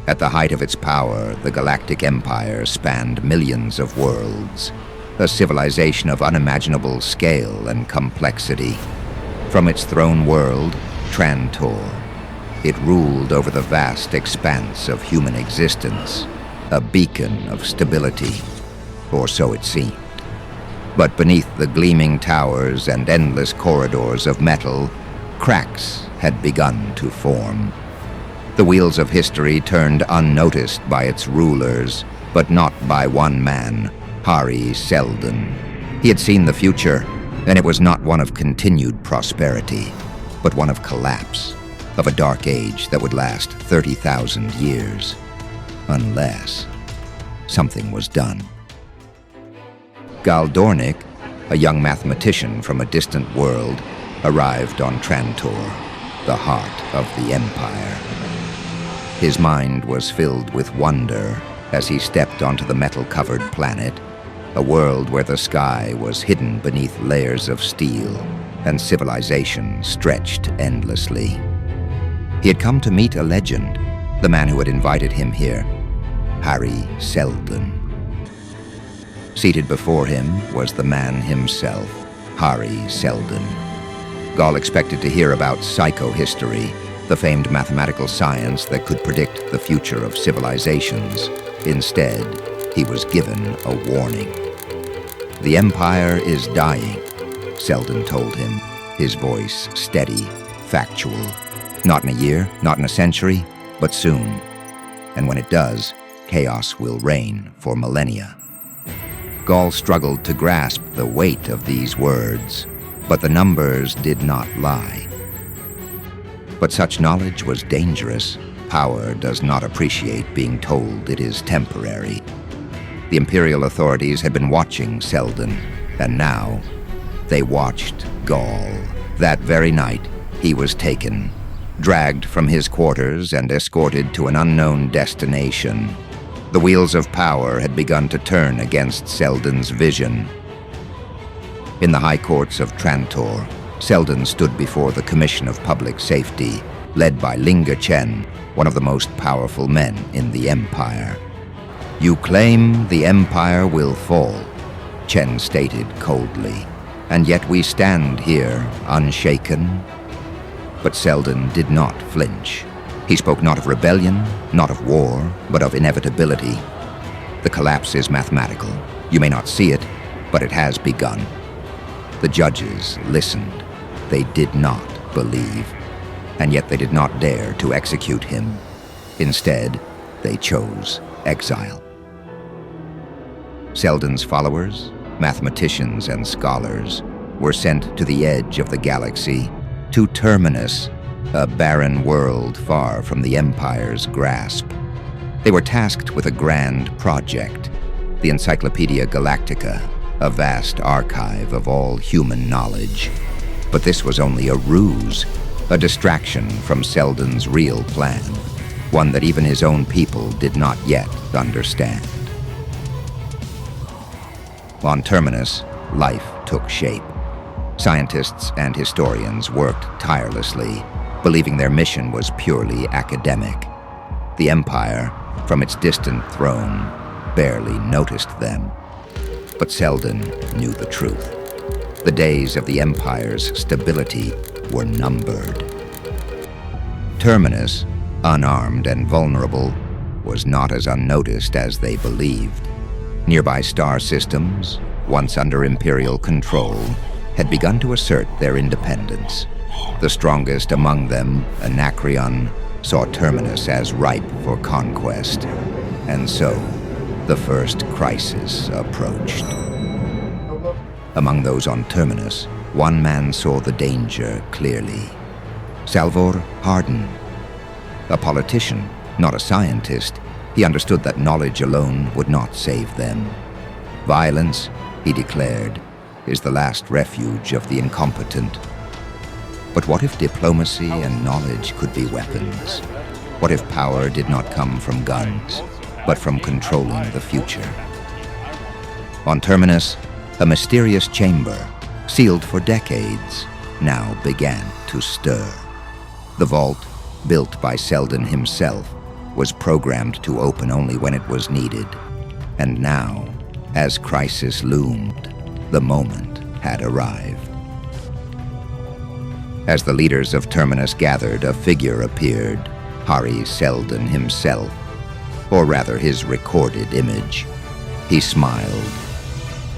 At the height of its power, the Galactic Empire spanned millions of worlds, a civilization of unimaginable scale and complexity. From its throne world, Trantor, it ruled over the vast expanse of human existence, a beacon of stability, or so it seemed. But beneath the gleaming towers and endless corridors of metal, cracks had begun to form. The wheels of history turned unnoticed by its rulers, but not by one man, Seldon. He had seen the future, and it was not one of continued prosperity, but one of collapse, of a dark age that would last 30,000 years, unless something was done. Galdornik, a young mathematician from a distant world, arrived on Trantor, the heart of the Empire. His mind was filled with wonder as he stepped onto the metal-covered planet, a world where the sky was hidden beneath layers of steel and civilization stretched endlessly. He had come to meet a legend, the man who had invited him here, Seldon. Seated before him was the man himself, Seldon. Gaul expected to hear about psychohistory, the famed mathematical science that could predict the future of civilizations. Instead, he was given a warning. "The Empire is dying," Seldon told him, his voice steady, factual. "Not in a year, not in a century, but soon. And when it does, chaos will reign for millennia." Gaul struggled to grasp the weight of these words, but the numbers did not lie. But such knowledge was dangerous. Power does not appreciate being told it is temporary. The imperial authorities had been watching Seldon, and now they watched Gaul. That very night, he was taken, dragged from his quarters and escorted to an unknown destination. The wheels of power had begun to turn against Seldon's vision. In the high courts of Trantor, Seldon stood before the Commission of Public Safety, led by Linga Chen, one of the most powerful men in the Empire. "You claim the Empire will fall," Chen stated coldly, "and yet we stand here unshaken." But Seldon did not flinch. He spoke not of rebellion, not of war, but of inevitability. "The collapse is mathematical. You may not see it, but it has begun." The judges listened. They did not believe, and yet they did not dare to execute him. Instead, they chose exile. Seldon's followers, mathematicians and scholars, were sent to the edge of the galaxy, to Terminus, a barren world far from the Empire's grasp. They were tasked with a grand project, the Encyclopedia Galactica, a vast archive of all human knowledge. But this was only a ruse, a distraction from Seldon's real plan, one that even his own people did not yet understand. On Terminus, life took shape. Scientists and historians worked tirelessly, believing their mission was purely academic. The Empire, from its distant throne, barely noticed them. But Seldon knew the truth. The days of the Empire's stability were numbered. Terminus, unarmed and vulnerable, was not as unnoticed as they believed. Nearby star systems, once under Imperial control, had begun to assert their independence. The strongest among them, Anacreon, saw Terminus as ripe for conquest. And so, the first crisis approached. Among those on Terminus, one man saw the danger clearly. Salvor Hardin. A politician, not a scientist, he understood that knowledge alone would not save them. Violence, he declared, is the last refuge of the incompetent. But what if diplomacy and knowledge could be weapons? What if power did not come from guns, but from controlling the future? On Terminus, a mysterious chamber, sealed for decades, now began to stir. The vault, built by Seldon himself, was programmed to open only when it was needed. And now, as crisis loomed, the moment had arrived. As the leaders of Terminus gathered, a figure appeared, Hari Seldon himself, or rather his recorded image. He smiled.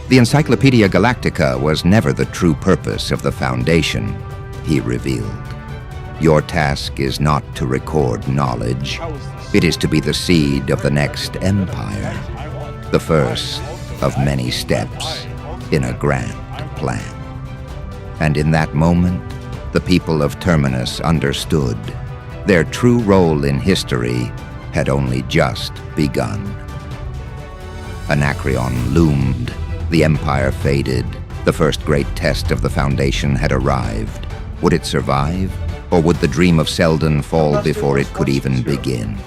The Encyclopedia Galactica was never the true purpose of the Foundation, he revealed. Your task is not to record knowledge. It is to be the seed of the next empire, the first of many steps in a grand plan. And in that moment, the people of Terminus understood their true role in history had only just begun. Anacreon loomed, the Empire faded, the first great test of the Foundation had arrived. Would it survive, or would the dream of Seldon fall before it could even begin?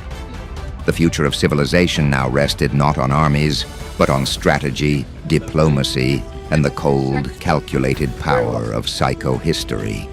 The future of civilization now rested not on armies, but on strategy, diplomacy, and the cold, calculated power of psychohistory.